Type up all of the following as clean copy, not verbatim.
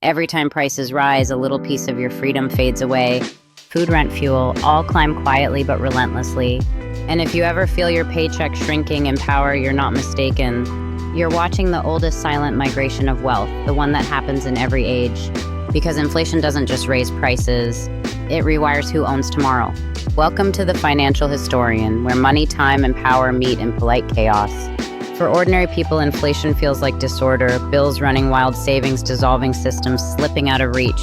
Every time prices rise, a little piece of your freedom fades away. Food, rent, fuel, all climb quietly but relentlessly. And if you ever feel your paycheck shrinking in power, you're not mistaken. You're watching the oldest silent migration of wealth, the one that happens in every age. Because inflation doesn't just raise prices, it rewires who owns tomorrow. Welcome to The Financial Historian, where money, time, and power meet in polite chaos. For ordinary people, inflation feels like disorder, bills running wild, savings dissolving, systems slipping out of reach.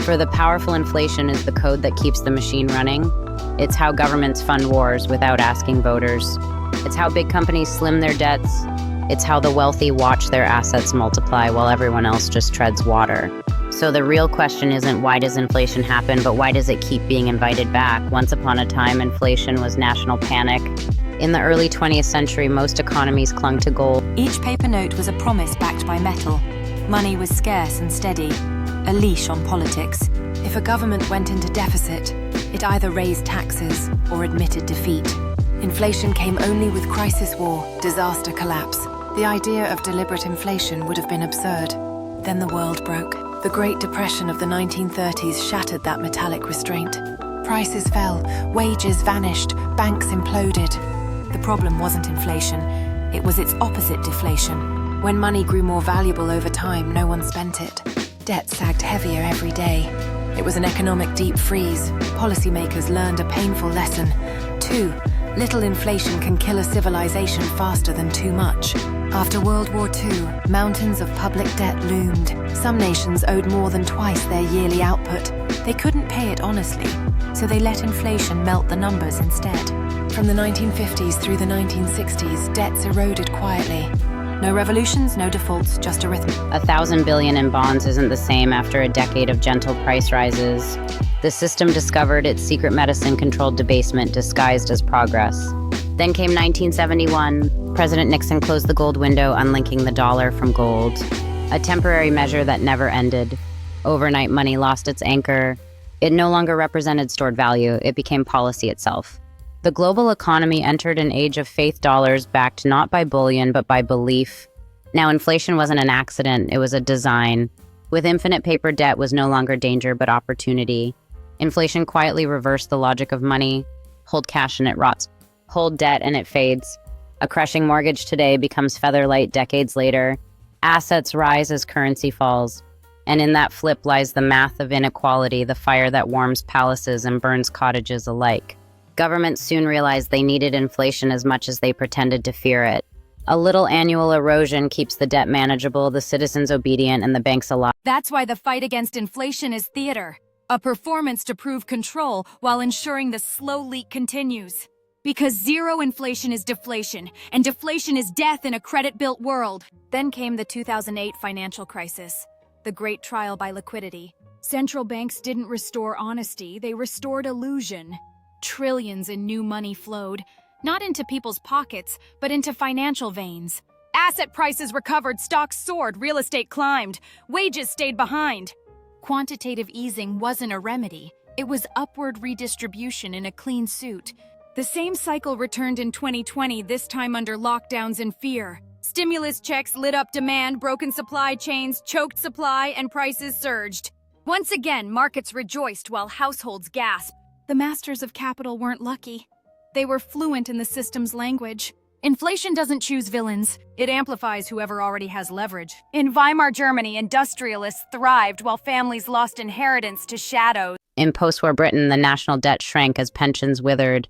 For the powerful, inflation is the code that keeps the machine running. It's how governments fund wars without asking voters. It's how big companies slim their debts. It's how the wealthy watch their assets multiply while everyone else just treads water. So the real question isn't why does inflation happen, but why does it keep being invited back? Once upon a time, inflation was national panic. In the early 20th century, most economies clung to gold. Each paper note was a promise backed by metal. Money was scarce and steady, a leash on politics. If a government went into deficit, it either raised taxes or admitted defeat. Inflation came only with crisis, war, disaster, collapse. The idea of deliberate inflation would have been absurd. Then the world broke. The Great Depression of the 1930s shattered that metallic restraint. Prices fell, wages vanished, banks imploded. The problem wasn't inflation, it was its opposite, deflation. When money grew more valuable over time, no one spent it. Debt sagged heavier every day. It was an economic deep freeze. Policymakers learned a painful lesson. Too little inflation can kill a civilization faster than too much. After World War II, mountains of public debt loomed. Some nations owed more than twice their yearly output. They couldn't pay it honestly, so they let inflation melt the numbers instead. From the 1950s through the 1960s, debts eroded quietly. No revolutions, no defaults, just arithmetic. $1,000 billion in bonds isn't the same after a decade of gentle price rises. The system discovered its secret medicine, controlled debasement disguised as progress. Then came 1971. President Nixon closed the gold window, unlinking the dollar from gold. A temporary measure that never ended. Overnight, money lost its anchor. It no longer represented stored value. It became policy itself. The global economy entered an age of faith dollars backed not by bullion, but by belief. Now, inflation wasn't an accident, it was a design. With infinite paper debt was no longer danger, but opportunity. Inflation quietly reversed the logic of money. Hold cash and it rots. Hold debt and it fades. A crushing mortgage today becomes featherlight decades later. Assets rise as currency falls. And in that flip lies the math of inequality, the fire that warms palaces and burns cottages alike. Governments soon realized they needed inflation as much as they pretended to fear it. A little annual erosion keeps the debt manageable, the citizens obedient, and the banks alive. That's why the fight against inflation is theater. A performance to prove control while ensuring the slow leak continues. Because zero inflation is deflation, and deflation is death in a credit-built world. Then came the 2008 financial crisis, the great trial by liquidity. Central banks didn't restore honesty, they restored illusion. Trillions in new money flowed, not into people's pockets, but into financial veins. Asset prices recovered, stocks soared, real estate climbed, wages stayed behind. Quantitative easing wasn't a remedy, it was upward redistribution in a clean suit. The same cycle returned in 2020, this time under lockdowns and fear. Stimulus checks lit up demand, broken supply chains, choked supply, and prices surged. Once again, markets rejoiced while households gasped. The masters of capital weren't lucky. They were fluent in the system's language. Inflation doesn't choose villains. It amplifies whoever already has leverage. In Weimar Germany, industrialists thrived while families lost inheritance to shadows. In post-war Britain, the national debt shrank as pensions withered.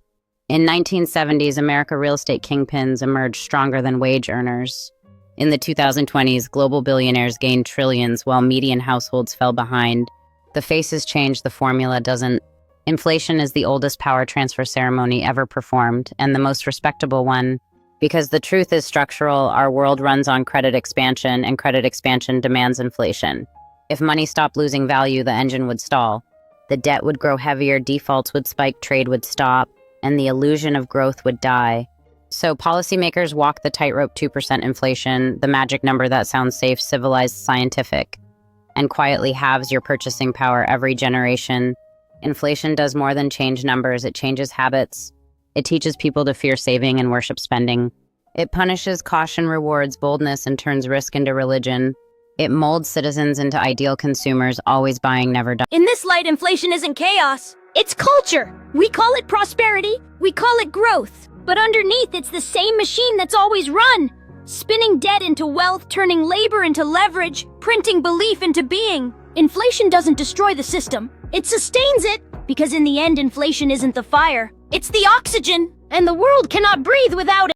In 1970s, America real estate kingpins emerged stronger than wage earners. In the 2020s, global billionaires gained trillions while median households fell behind. The faces changed, the formula doesn't. Inflation is the oldest power transfer ceremony ever performed, and the most respectable one. Because the truth is structural, our world runs on credit expansion, and credit expansion demands inflation. If money stopped losing value, the engine would stall. The debt would grow heavier, defaults would spike, trade would stop, and the illusion of growth would die. So policymakers walk the tightrope 2% inflation, the magic number that sounds safe, civilized, scientific, and quietly halves your purchasing power every generation. Inflation does more than change numbers, it changes habits. It teaches people to fear saving and worship spending. It punishes caution, rewards boldness, and turns risk into religion. It molds citizens into ideal consumers, always buying, never dying. In this light, inflation isn't chaos. It's culture. We call it prosperity. We call it growth. But underneath, it's the same machine that's always run. Spinning debt into wealth, turning labor into leverage, printing belief into being. Inflation doesn't destroy the system. It sustains it. Because in the end, inflation isn't the fire. It's the oxygen. And the world cannot breathe without it.